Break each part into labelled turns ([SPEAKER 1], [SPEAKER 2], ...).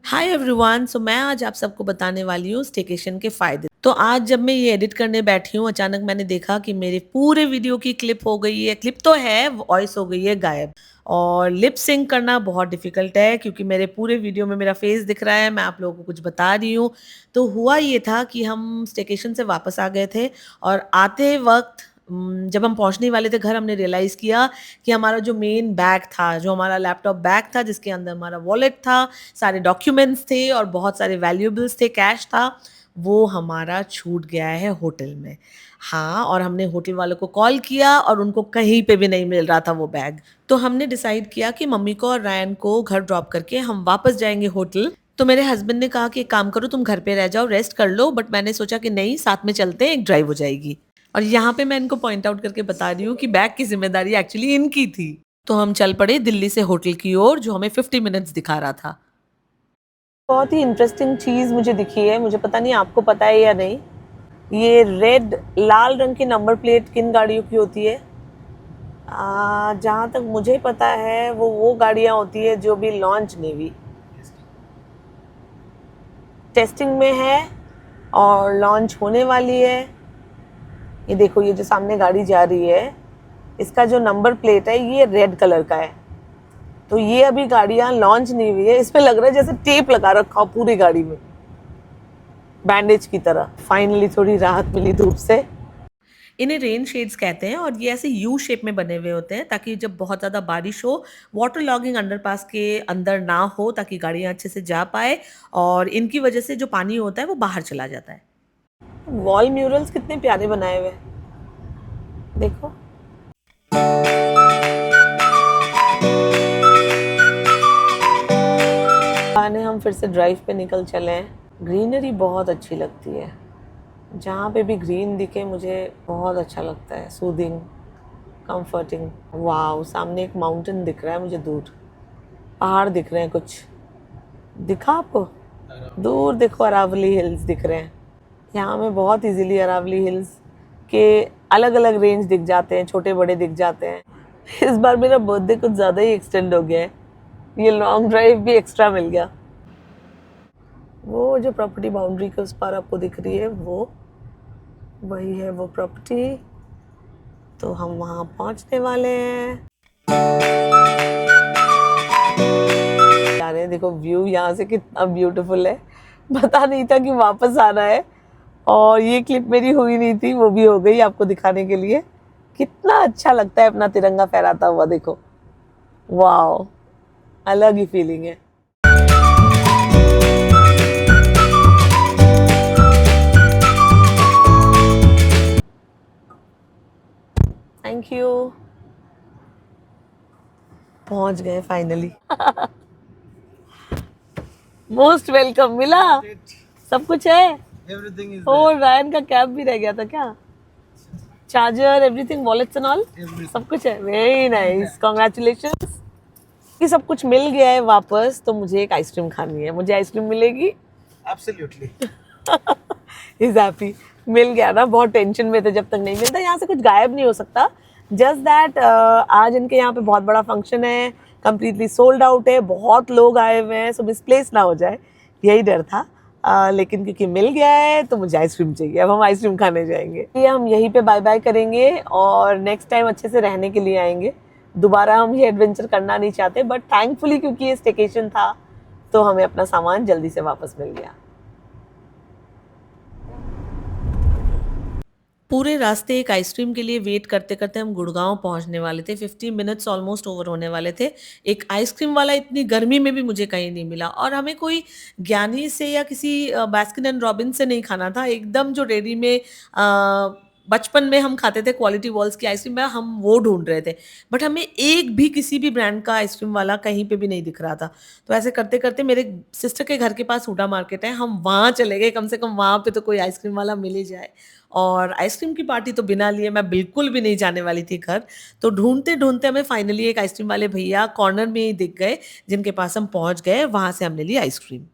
[SPEAKER 1] Hi everyone. सो मैं आज आप सबको बताने वाली हूँ स्टेकेशन के फायदे। तो आज जब मैं ये एडिट करने बैठी हूँ अचानक मैंने देखा कि मेरे पूरे वीडियो की क्लिप हो गई है, क्लिप तो है, वॉइस हो गई है गायब। और लिप सिंक करना बहुत डिफिकल्ट है क्योंकि मेरे पूरे वीडियो में मेरा फेस दिख रहा है, मैं आप लोगों को कुछ बता रही हूँ। तो हुआ ये था कि हम स्टेकेशन से वापस आ गए थे और आते वक्त जब हम पहुंचने वाले थे घर, हमने रियलाइज किया कि हमारा जो मेन बैग था, जो हमारा लैपटॉप बैग था जिसके अंदर हमारा वॉलेट था, सारे डॉक्यूमेंट्स थे और बहुत सारे वैल्यूएबल्स थे, कैश था, वो हमारा छूट गया है होटल में। हाँ, और हमने होटल वालों को कॉल किया और उनको कहीं पे भी नहीं मिल रहा था वो बैग। तो हमने डिसाइड किया कि मम्मी को और रायन को घर ड्रॉप करके हम वापस जाएंगे होटल। तो मेरे हस्बैंड ने कहा कि एक काम करो, तुम घर पे रह जाओ, रेस्ट कर लो, बट मैंने सोचा कि नहीं, साथ में चलते हैं, एक ड्राइव हो जाएगी। और यहाँ पे मैं इनको पॉइंट आउट करके बता रही हूँ कि बैग की जिम्मेदारी एक्चुअली इनकी थी। तो हम चल पड़े दिल्ली से होटल की ओर, जो हमें 50 मिनट्स दिखा रहा था। बहुत ही इंटरेस्टिंग चीज़ मुझे दिखी है, मुझे पता नहीं आपको पता है या नहीं। ये रेड लाल रंग की नंबर प्लेट किन गाड़ियों की होती है? जहाँ तक मुझे पता है वो गाड़ियाँ होती है जो भी लॉन्च नेवी टेस्टिंग में है और लॉन्च होने वाली है। ये देखो, ये जो सामने गाड़ी जा रही है इसका जो नंबर प्लेट है ये रेड कलर का है। तो ये अभी गाड़ियां लॉन्च नहीं हुई है, इसमें लग रहा है जैसे टेप लगा रखा हो पूरी गाड़ी में, बैंडेज की तरह। फाइनली थोड़ी राहत मिली धूप से। इन्हें रेन शेड्स कहते हैं और ये ऐसे यू शेप में बने हुए होते हैं ताकि जब बहुत ज़्यादा बारिश हो, वाटर लॉगिंग अंडरपास के अंदर ना हो, ताकि गाड़ियां अच्छे से जा पाए और इनकी वजह से जो पानी होता है वो बाहर चला जाता है। वॉल म्यूरल्स कितने प्यारे बनाए हुए हैं, देखो। आने हम फिर से ड्राइव पे निकल चले हैं। ग्रीनरी बहुत अच्छी लगती है, जहाँ पे भी ग्रीन दिखे मुझे बहुत अच्छा लगता है, सूदिंग, कंफर्टिंग। वाह, सामने एक माउंटेन दिख रहा है मुझे, दूर पहाड़ दिख रहे हैं, कुछ दिखा आपको? दूर देखो अरावली हिल्स दिख रहे हैं। यहाँ में बहुत इजीली अरावली हिल्स के अलग अलग रेंज दिख जाते हैं, छोटे बड़े दिख जाते हैं। इस बार मेरा बर्थडे कुछ ज़्यादा ही एक्सटेंड हो गया है, ये लॉन्ग ड्राइव भी एक्स्ट्रा मिल गया। वो जो प्रॉपर्टी बाउंड्री के उस पार आपको दिख रही है वो वही है वो प्रॉपर्टी। तो हम वहाँ पहुँचने वाले हैं। यार देखो व्यू यहाँ से कितना ब्यूटीफुल है, पता नहीं था कि वापस आना है। और ये क्लिप मेरी हुई नहीं थी, वो भी हो गई आपको दिखाने के लिए। कितना अच्छा लगता है अपना तिरंगा फहराता हुआ, देखो, वाह, अलग ही फीलिंग है। थैंक यू, पहुंच गए फाइनली। मोस्ट वेलकम, मिला, सब कुछ है। और रायन का कैब भी रह गया था क्या? Charger, everything, wallets and all, सब कुछ है। वेरी नाइस, कॉन्ग्रेचुलेशंस कि सब कुछ मिल गया है वापस। तो मुझे एक आइसक्रीम खानी है, मुझे आइसक्रीम मिलेगी?
[SPEAKER 2] Absolutely.
[SPEAKER 1] इज हैप्पी, मिल गया ना। बहुत टेंशन में थे जब तक नहीं मिलता, यहाँ से कुछ गायब नहीं हो सकता। जस्ट दैट आज इनके यहाँ पे बहुत बड़ा फंक्शन है, कम्प्लीटली सोल्ड आउट है, बहुत लोग आए हुए हैं, सो मिसप्लेस ना हो जाए, यही डर था। लेकिन क्योंकि मिल गया है तो मुझे आइसक्रीम चाहिए, अब हम आइसक्रीम खाने जाएंगे। ये हम यहीं पे बाय बाय करेंगे और नेक्स्ट टाइम अच्छे से रहने के लिए आएंगे। दोबारा हम ये एडवेंचर करना नहीं चाहते, बट थैंकफुली क्योंकि ये स्टेकेशन था तो हमें अपना सामान जल्दी से वापस मिल गया। पूरे रास्ते एक आइसक्रीम के लिए वेट करते करते हम गुड़गांव पहुंचने वाले थे। 50 मिनट्स ऑलमोस्ट ओवर होने वाले थे। एक आइसक्रीम वाला इतनी गर्मी में भी मुझे कहीं नहीं मिला, और हमें कोई ज्ञानी से या किसी बास्किन एंड रॉबिन्स से नहीं खाना था, एकदम जो रेडी में बचपन में हम खाते थे क्वालिटी वॉल्स की आइसक्रीम, हम वो ढूंढ रहे थे। बट हमें एक भी किसी भी ब्रांड का आइसक्रीम वाला कहीं पे भी नहीं दिख रहा था। तो ऐसे करते करते मेरे सिस्टर के घर के पास हुडा मार्केट है, हम वहाँ चले गए, कम से कम वहाँ पे तो कोई आइसक्रीम वाला मिल ही जाए। और आइसक्रीम की पार्टी तो बिना लिए मैं बिल्कुल भी नहीं जाने वाली थी घर। तो ढूंढते ढूंढते हमें फाइनली एक आइसक्रीम वाले भैया कॉर्नर में ही दिख गए, जिनके पास हम पहुंच गए। वहां से हमने ली आइसक्रीम।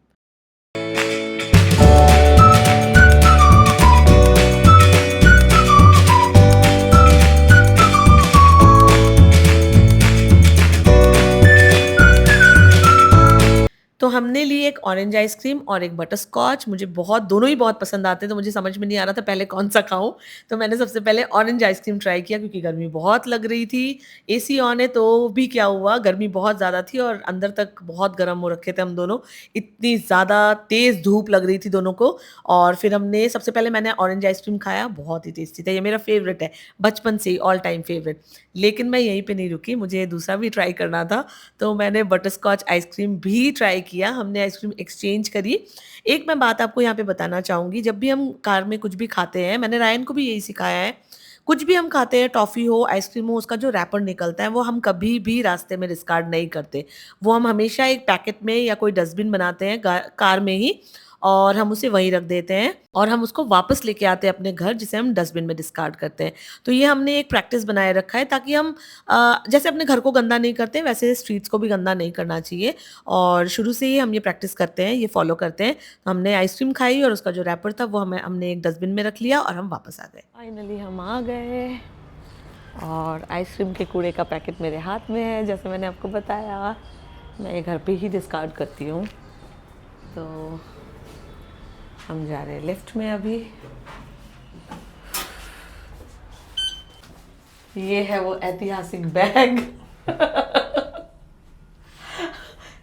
[SPEAKER 1] तो हमने ली एक ऑरेंज आइसक्रीम और एक बटरस्कॉच। मुझे बहुत दोनों ही बहुत पसंद आते हैं, तो मुझे समझ में नहीं आ रहा था पहले कौन-सा खाऊँ। तो मैंने सबसे पहले ऑरेंज आइसक्रीम ट्राई किया क्योंकि गर्मी बहुत लग रही थी। एसी ऑन है तो भी क्या हुआ, गर्मी बहुत ज़्यादा थी और अंदर तक बहुत गर्म हो रखे थे हम दोनों। इतनी ज़्यादा तेज़ धूप लग रही थी दोनों को। और फिर हमने सबसे पहले मैंने ऑरेंज आइसक्रीम खाया, बहुत ही टेस्टी था। ये मेरा फ़ेवरेट है, बचपन से ही ऑल टाइम फ़ेवरेट। लेकिन मैं यहीं पे नहीं रुकी, मुझे दूसरा भी ट्राई करना था। तो मैंने बटरस्कॉच आइसक्रीम भी ट्राई किया, हमने आइसक्रीम एक्सचेंज करी। एक मैं बात आपको यहाँ पे बताना चाहूँगी, जब भी हम कार में कुछ भी खाते हैं, मैंने रायन को भी यही सिखाया है, कुछ भी हम खाते हैं, टॉफ़ी हो, आइसक्रीम हो, उसका जो रैपर निकलता है, वो हम कभी भी रास्ते में डिस्कार्ड नहीं करते। वो हम हमेशा एक पैकेट में या कोई डस्टबिन बनाते हैं कार में ही और हम उसे वहीं रख देते हैं और हम उसको वापस लेके आते हैं अपने घर, जिसे हम डस्टबिन में डिस्कार्ड करते हैं। तो ये हमने एक प्रैक्टिस बनाए रखा है ताकि हम जैसे अपने घर को गंदा नहीं करते, वैसे स्ट्रीट्स को भी गंदा नहीं करना चाहिए और शुरू से ही हम ये प्रैक्टिस करते हैं, ये फ़ॉलो करते हैं। तो हमने आइसक्रीम खाई और उसका जो रैपर था वो हमने एक डस्टबिन में रख लिया और हम वापस आ गए। फाइनली हम आ गए और आइसक्रीम के कूड़े का पैकेट मेरे हाथ में है, जैसे मैंने आपको बताया। मैं ये घर पे ही डिस्कार्ड करती हूँ। तो हम जा रहे हैं लिफ्ट में अभी। ये है वो ऐतिहासिक बैग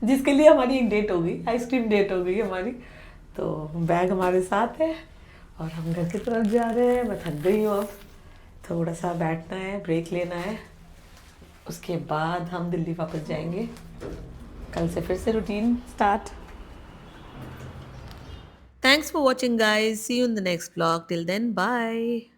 [SPEAKER 1] जिसके लिए हमारी एक डेट हो गई, आइसक्रीम डेट हो गई हमारी। तो बैग हमारे साथ है और हम घर की तरफ जा रहे हैं। मैं थक गई हूँ, अब थोड़ा सा बैठना है, ब्रेक लेना है, उसके बाद हम दिल्ली वापस जाएंगे। कल से फिर से routine start. Thanks for watching guys. See you in the next vlog. Till then, bye.